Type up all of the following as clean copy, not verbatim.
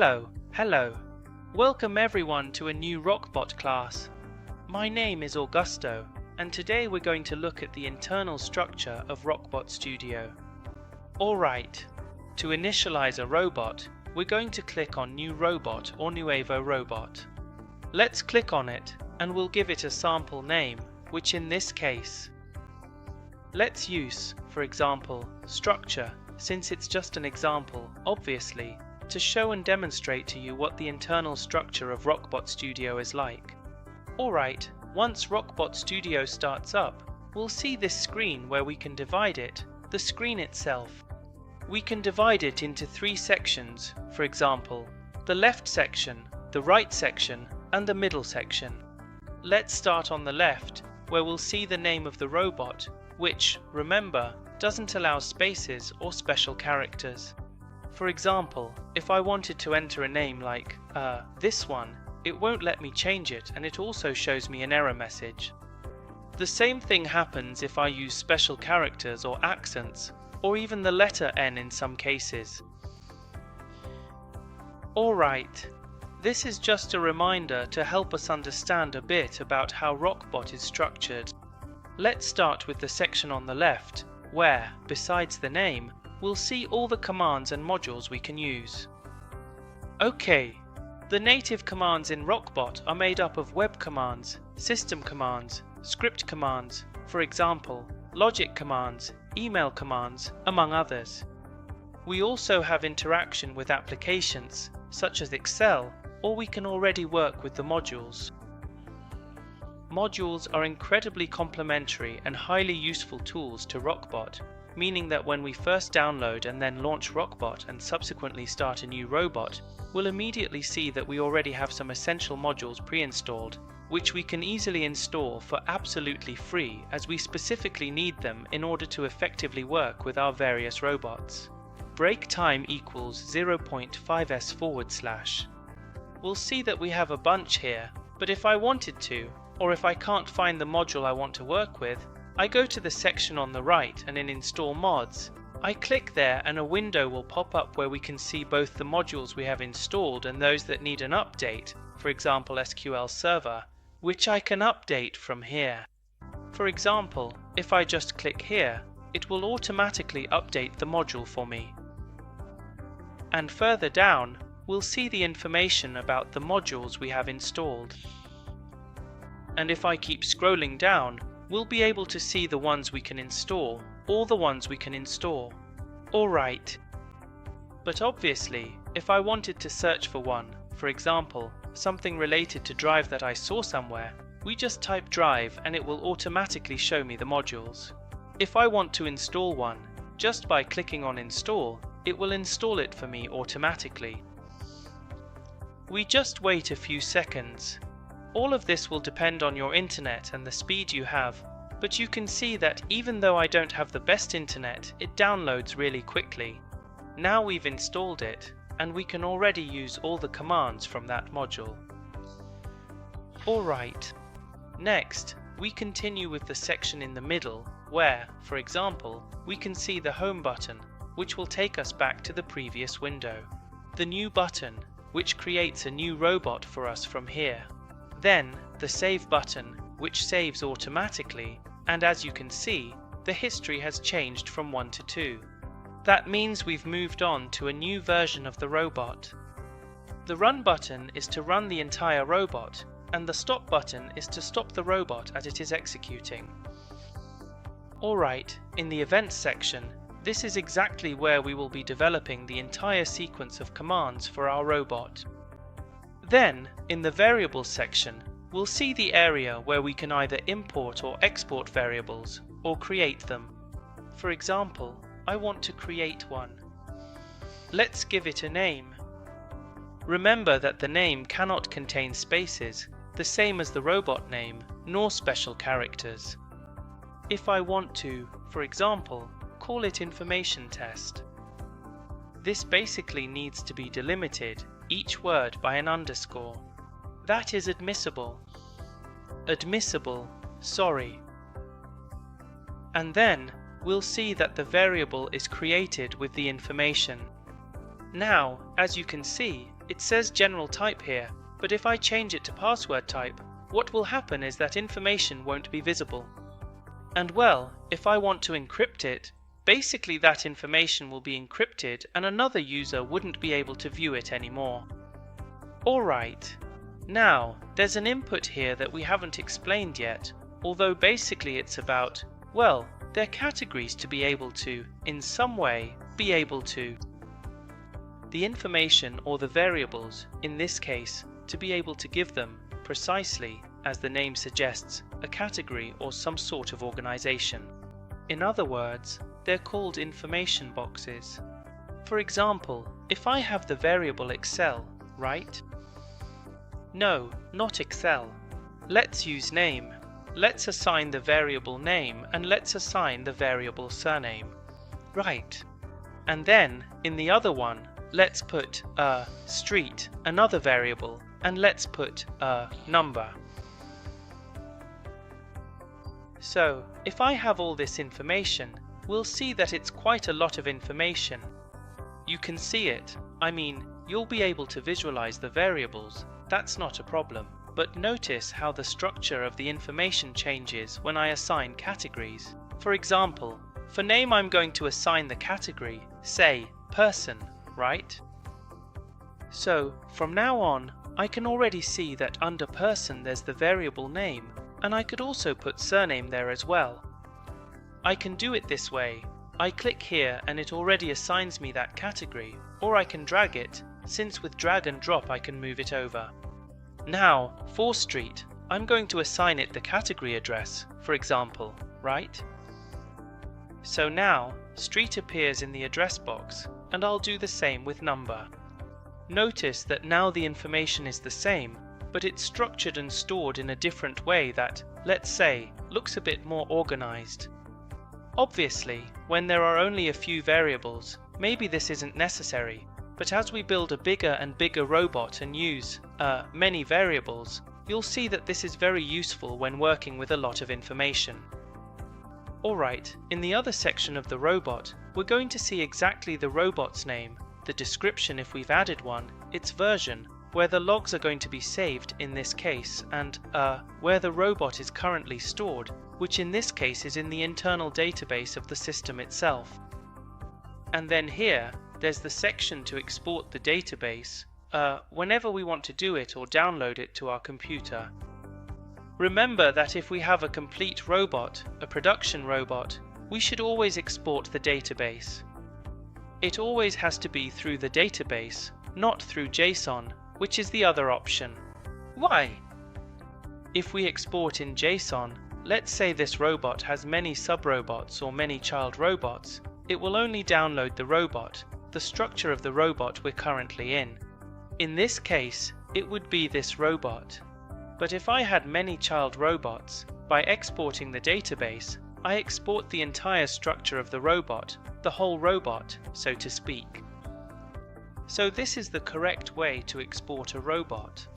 Hello. Welcome everyone to a new Rocketbot class. My name is Augusto, and today we're going to look at the internal structure of Rocketbot Studio. Alright, to initialize a robot, we're going to click on New Robot or Nuevo Robot. Let's click on it, and we'll give it a sample name, which in this case, let's use, for example, Structure, since it's just an example, obviously, to show and demonstrate to you what the internal structure of Rocketbot Studio is like. Alright, once Rocketbot Studio starts up, we'll see this screen where we can divide it, the screen itself. We can divide it into 3 sections, for example, the left section, the right section, and the middle section. Let's start on the left, where we'll see the name of the robot, which, remember, doesn't allow spaces or special characters. For example, if I wanted to enter a name like, this one, it won't let me change it, and it also shows me an error message. The same thing happens if I use special characters or accents, or even the letter N in some cases. Alright, this is just a reminder to help us understand a bit about how Rocketbot is structured. Let's start with the section on the left, where, besides the name, we'll see all the commands and modules we can use. Okay, the native commands in Rocketbot are made up of web commands, system commands, script commands, for example, logic commands, email commands, among others. We also have interaction with applications, such as Excel, or we can already work with the modules. Modules are incredibly complementary and highly useful tools to Rocketbot, meaning that when we first download and then launch Rocketbot and subsequently start a new robot, we'll immediately see that we already have some essential modules pre-installed, which we can easily install for absolutely free as we specifically need them in order to effectively work with our various robots. Break time equals 0.5s/. We'll see that we have a bunch here, but if I wanted to, or if I can't find the module I want to work with, I go to the section on the right and in Install Mods. I click there and a window will pop up where we can see both the modules we have installed and those that need an update, for example SQL Server, which I can update from here. For example, if I just click here, it will automatically update the module for me. And further down, we'll see the information about the modules we have installed. And if I keep scrolling down, we'll be able to see the ones we can install, all the ones we can install. Alright. But obviously, if I wanted to search for one, for example, something related to Drive that I saw somewhere, we just type Drive and it will automatically show me the modules. If I want to install one, just by clicking on Install, it will install it for me automatically. We just wait a few seconds. All of this will depend on your internet and the speed you have, but you can see that even though I don't have the best internet, it downloads really quickly. Now we've installed it, and we can already use all the commands from that module. Alright, next we continue with the section in the middle where, for example, we can see the Home button, which will take us back to the previous window. The New button, which creates a new robot for us from here. Then the Save button, which saves automatically, and as you can see, the history has changed from 1 to 2. That means we've moved on to a new version of the robot. The Run button is to run the entire robot, and the Stop button is to stop the robot as it is executing. Alright, in the Events section, this is exactly where we will be developing the entire sequence of commands for our robot. Then, in the Variables section, we'll see the area where we can either import or export variables, or create them. For example, I want to create one. Let's give it a name. Remember that the name cannot contain spaces, the same as the robot name, nor special characters. If I want to, for example, call it Information Test, this basically needs to be delimited, each word by an underscore. That is admissible. Admissible, sorry. And then we'll see that the variable is created with the information. Now, as you can see, It says general type here, but if I change it to password type, what will happen is that information won't be visible. And well, if I want to encrypt it, basically that information will be encrypted and another user wouldn't be able to view it anymore. Alright, now there's an input here that we haven't explained yet, although basically it's about, well, they're categories to be able to, in some way, be able to. The information or the variables, in this case, to be able to give them, precisely, as the name suggests, a category or some sort of organization. In other words, they're called information boxes. For example, if I have the variable Excel, right? No, not Excel. Let's use name. Let's assign the variable name and let's assign the variable surname. Right. And then, in the other one, let's put street, another variable, and let's put number. So, if I have all this information, we'll see that it's quite a lot of information. You can see it. I mean, you'll be able to visualize the variables. That's not a problem. But notice how the structure of the information changes when I assign categories. For example, for name I'm going to assign the category, say, person, right? So, from now on, I can already see that under person there's the variable name, and I could also put surname there as well. I can do it this way. I click here and it already assigns me that category, or I can drag it, since with drag and drop I can move it over. Now, for street, I'm going to assign it the category address, for example, right? So now, street appears in the address box, and I'll do the same with number. Notice that now the information is the same, but it's structured and stored in a different way that, let's say, looks a bit more organized. Obviously, when there are only a few variables, maybe this isn't necessary, but as we build a bigger and bigger robot and use many variables, you'll see that this is very useful when working with a lot of information. Alright, in the other section of the robot, we're going to see exactly the robot's name, the description if we've added one, its version, where the logs are going to be saved in this case, and where the robot is currently stored, which in this case is in the internal database of the system itself. And then here, there's the section to export the database whenever we want to do it or download it to our computer. Remember that if we have a complete robot, a production robot, we should always export the database. It always has to be through the database, not through JSON, which is the other option. Why? If we export in JSON, let's say this robot has many sub-robots or many child robots, it will only download the robot, the structure of the robot we're currently in. In this case, it would be this robot. But if I had many child robots, by exporting the database, I export the entire structure of the robot, the whole robot, so to speak. So this is the correct way to export a robot.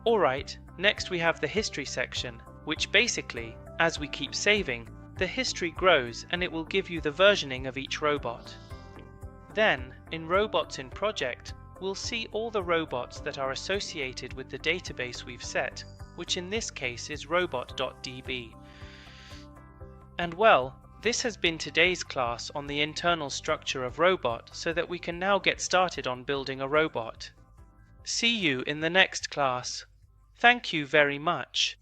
Alright, next we have the history section, which basically, as we keep saving, the history grows and it will give you the versioning of each robot. Then, in Robots in Project, we'll see all the robots that are associated with the database we've set, which in this case is robot.db. And well, this has been today's class on the internal structure of robot, so that we can now get started on building a robot. See you in the next class. Thank you very much.